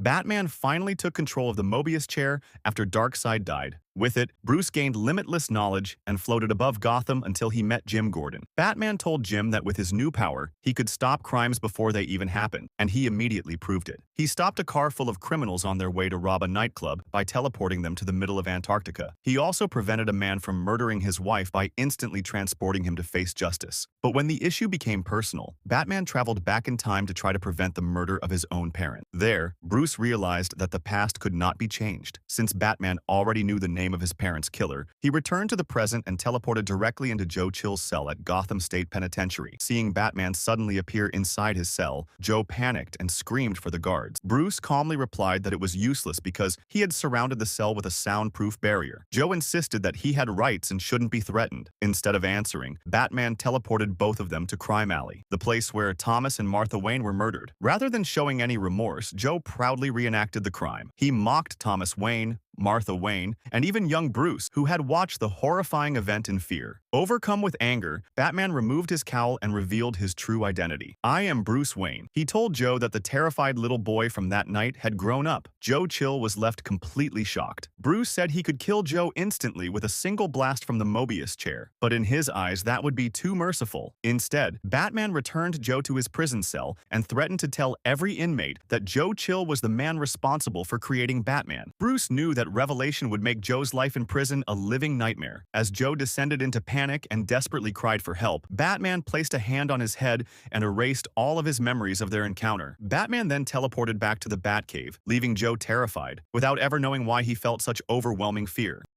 Batman finally took control of the Mobius Chair after Darkseid died. With it, Bruce gained limitless knowledge and floated above Gotham until he met Jim Gordon. Batman told Jim that with his new power, he could stop crimes before they even happened, and he immediately proved it. He stopped a car full of criminals on their way to rob a nightclub by teleporting them to the middle of Antarctica. He also prevented a man from murdering his wife by instantly transporting him to face justice. But when the issue became personal, Batman traveled back in time to try to prevent the murder of his own parent. There, Bruce realized that the past could not be changed. Since Batman already knew the name of his parents' killer, he returned to the present and teleported directly into Joe Chill's cell at Gotham State Penitentiary. Seeing Batman suddenly appear inside his cell, Joe panicked and screamed for the guards. Bruce calmly replied that it was useless because he had surrounded the cell with a soundproof barrier. Joe insisted that he had rights and shouldn't be threatened. Instead of answering, Batman teleported both of them to Crime Alley, the place where Thomas and Martha Wayne were murdered. Rather than showing any remorse, Joe proudly reenacted the crime. He mocked Thomas Wayne, Martha Wayne, and even young Bruce, who had watched the horrifying event in fear. Overcome with anger, Batman removed his cowl and revealed his true identity. "I am Bruce Wayne." He told Joe that the terrified little boy from that night had grown up. Joe Chill was left completely shocked. Bruce said he could kill Joe instantly with a single blast from the Mobius Chair, but in his eyes that would be too merciful. Instead, Batman returned Joe to his prison cell and threatened to tell every inmate that Joe Chill was the man responsible for creating Batman. Bruce knew that revelation would make Joe's life in prison a living nightmare. As Joe descended into panic and desperately cried for help, Batman placed a hand on his head and erased all of his memories of their encounter. Batman then teleported back to the Batcave, leaving Joe terrified, without ever knowing why he felt such overwhelming fear.